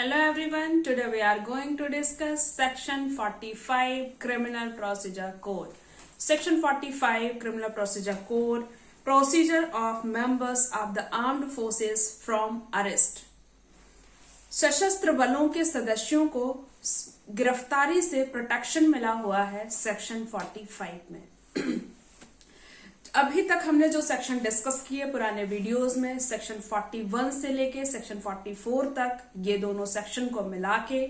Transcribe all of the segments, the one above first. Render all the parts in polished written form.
Hello everyone, today we are going to discuss section 45 Criminal Procedure Code. Section 45 Criminal Procedure Code, Procedure of Members of the Armed Forces from Arrest. सशस्त्र बलों के सदस्यों को गिरफ्तारी से protection मिला हुआ है सेक्शन 45 में। अभी तक हमने जो सेक्शन डिस्कस किए पुराने वीडियोस में, सेक्शन 41 से लेके सेक्शन 44 तक, ये दोनों सेक्शन को मिला के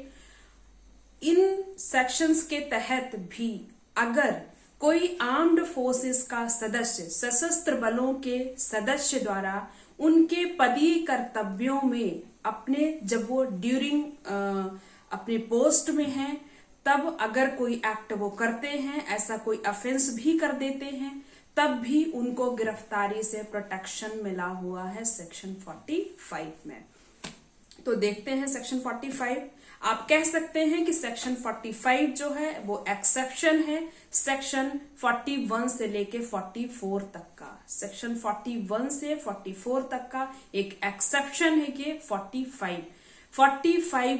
इन सेक्शंस के तहत भी अगर कोई आर्म्ड फोर्सेस का सदस्य, सशस्त्र बलों के सदस्य द्वारा उनके पदीय कर्तव्यों में अपने जब वो ड्यूरिंग अपने पोस्ट में हैं तब अगर कोई एक्ट वो करते हैं, ऐसा कोई ऑफेंस भी कर देते हैं, तब भी उनको गिरफ्तारी से प्रोटेक्शन मिला हुआ है सेक्शन 45 में। तो देखते हैं सेक्शन 45। आप कह सकते हैं कि सेक्शन 45 जो है वो एक्सेप्शन है सेक्शन 41 से लेके 44 तक का। सेक्शन 41 से 44 तक का एक एक्सेप्शन है कि 45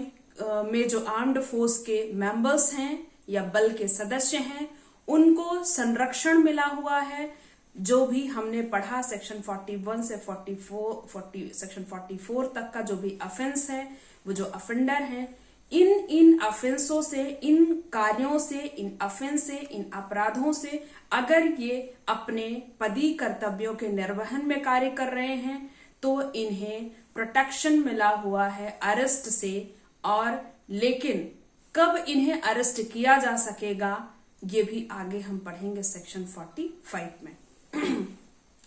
में जो आर्म्ड फोर्स के मेंबर्स हैं या बल के सदस्य हैं उनको संरक्षण मिला हुआ है। जो भी हमने पढ़ा सेक्शन 41 से 44 सेक्शन 44 तक का जो भी ऑफेंस है, वो जो ऑफेंडर हैं, इन ऑफेंसों से, इन कार्यों से, इन ऑफेंस से, इन अपराधों से अगर ये अपने पदीय कर्तव्यों के निर्वहन में कार्य कर रहे हैं तो इन्हें प्रोटेक्शन मिला हुआ है अरेस्ट से। और लेकिन कब इन्हें अरेस्ट किया जा सकेगा ये भी आगे हम पढ़ेंगे सेक्शन 45 में।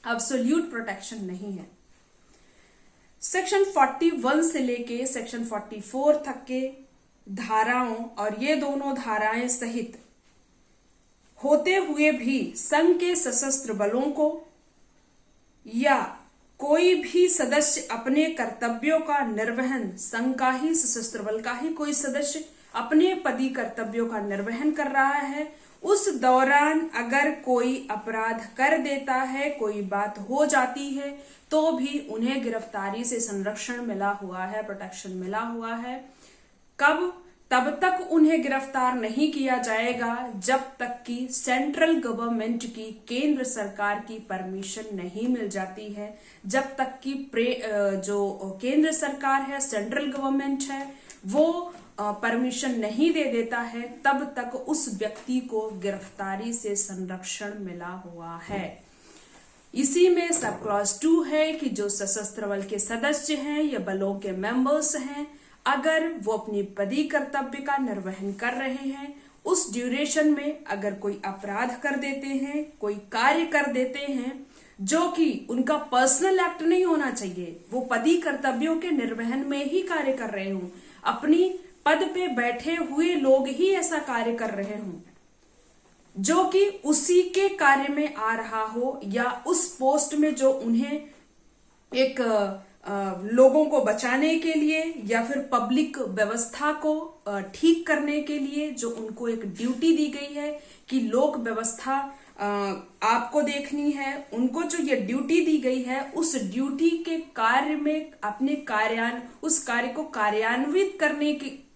एब्सोल्यूट प्रोटेक्शन नहीं है। सेक्शन 41 से लेके सेक्शन 44 तक के धाराओं और ये दोनों धाराएं सहित होते हुए भी संघ के सशस्त्र बलों को या कोई भी सदस्य अपने कर्तव्यों का निर्वहन, संघ का ही सशस्त्र बल का ही कोई सदस्य अपने पदीय कर्तव्यों का निर्वहन कर रहा है, उस दौरान अगर कोई अपराध कर देता है, कोई बात हो जाती है, तो भी उन्हें गिरफ्तारी से संरक्षण मिला हुआ है, प्रोटेक्शन मिला हुआ है। कब? तब तक उन्हें गिरफ्तार नहीं किया जाएगा जब तक कि सेंट्रल गवर्नमेंट की, केंद्र सरकार की परमिशन नहीं मिल जाती है। जब तक कि जो केंद्र सरकार है, सेंट्रल गवर्नमेंट है, वो परमिशन नहीं दे देता है, तब तक उस व्यक्ति को गिरफ्तारी से संरक्षण मिला हुआ है। इसी में सब क्लॉज 2 है कि जो सशस्त्र बल के सदस्य हैं या बलों के मेंबर्स हैं, अगर वो अपनी पदीय कर्तव्य का निर्वहन कर रहे हैं, उस ड्यूरेशन में अगर कोई अपराध कर देते हैं, कोई कार्य कर देते हैं जो कि उनका पर्सनल एक्ट नहीं होना चाहिए, वो पदीय कर्तव्यों के निर्वहन में ही कार्य कर रहे हों, अपनी पद पे बैठे हुए लोग ही ऐसा कार्य कर रहे हों जो कि उसी के कार्य में आ रहा हो, या उस पोस्ट में जो उन्हें एक लोगों को बचाने के लिए या फिर पब्लिक व्यवस्था को ठीक करने के लिए जो उनको एक ड्यूटी दी गई है कि लोक व्यवस्था आपको देखनी है, उनको जो ये ड्यूटी दी गई है उस ड्यूटी के कार्य में अपने उस कार्य को कार्यान्वित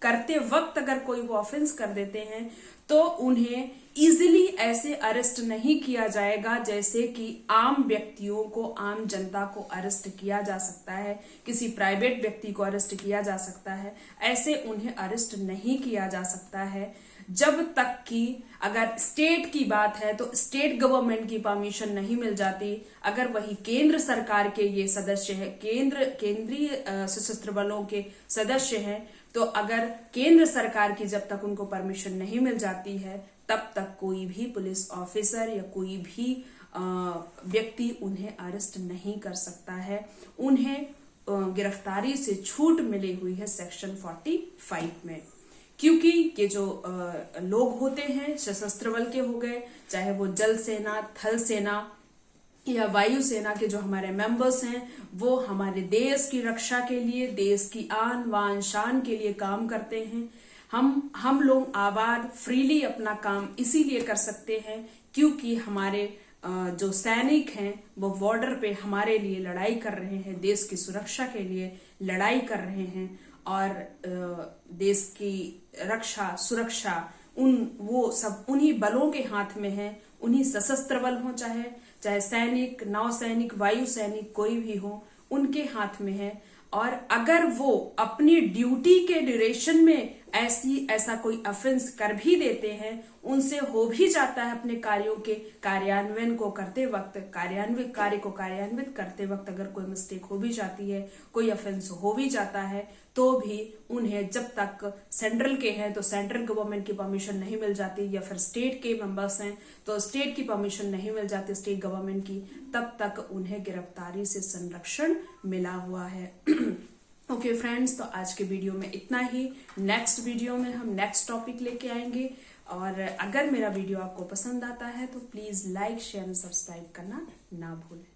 करते वक्त अगर कोई वो ऑफेंस कर देते हैं तो उन्हें इजीली ऐसे अरेस्ट नहीं किया जाएगा जैसे कि आम व्यक्तियों को, आम जनता को अरेस्ट किया जा सकता है, किसी प्राइवेट व्यक्ति को अरेस्ट किया जा सकता है। ऐसे उन्हें अरेस्ट नहीं किया जा सकता है जब तक कि, अगर स्टेट की बात है तो स्टेट गवर्नमेंट की परमिशन नहीं मिल जाती। अगर वही केंद्र सरकार के ये सदस्य है, केंद्रीय सशस्त्र बलों के सदस्य हैं, तो अगर केंद्र सरकार की जब तक उनको परमिशन नहीं मिल जाती है तब तक कोई भी पुलिस ऑफिसर या कोई भी व्यक्ति उन्हें अरेस्ट नहीं कर सकता है। उन्हें गिरफ्तारी से छूट मिली हुई है सेक्शन 45 में, क्योंकि ये जो लोग होते हैं सशस्त्र बल के हो गए, चाहे वो जल सेना, थल सेना या वायु सेना के जो हमारे मेंबर्स हैं, वो हमारे देश की रक्षा के लिए, देश की आन बान शान के लिए काम करते हैं। हम लोग आबाद फ्रीली अपना काम इसीलिए कर सकते हैं क्योंकि हमारे जो सैनिक हैं वो बॉर्डर पे हमारे लिए लड़ाई कर रहे हैं, देश की सुरक्षा के लिए लड़ाई कर रहे हैं। और देश की रक्षा सुरक्षा वो सब उन्हीं बलों के हाथ में है, उन्हीं सशस्त्र बल हो, चाहे सैनिक, नौसैनिक, वायु सैनिक, कोई भी हो, उनके हाथ में है। और अगर वो अपनी ड्यूटी के ड्यूरेशन में ऐसा कोई ऑफेंस कर भी देते हैं, उनसे हो भी जाता है अपने कार्यों के कार्यान्वयन को करते वक्त, कार्य को कार्यान्वित करते वक्त अगर कोई मिस्टेक हो भी जाती है, कोई ऑफेंस हो भी जाता है, तो भी उन्हें जब तक सेंट्रल के हैं तो सेंट्रल गवर्नमेंट की परमिशन नहीं मिल जाती, या फिर स्टेट के मेंबर्स हैं तो स्टेट की परमिशन नहीं मिल जाती, स्टेट गवर्नमेंट की, तब तक उन्हें गिरफ्तारी से संरक्षण मिला हुआ है। ओके फ्रेंड्स, तो आज के वीडियो में इतना ही। नेक्स्ट वीडियो में हम नेक्स्ट टॉपिक लेके आएंगे, और अगर मेरा वीडियो आपको पसंद आता है तो please like, share and subscribe करना ना भूलें।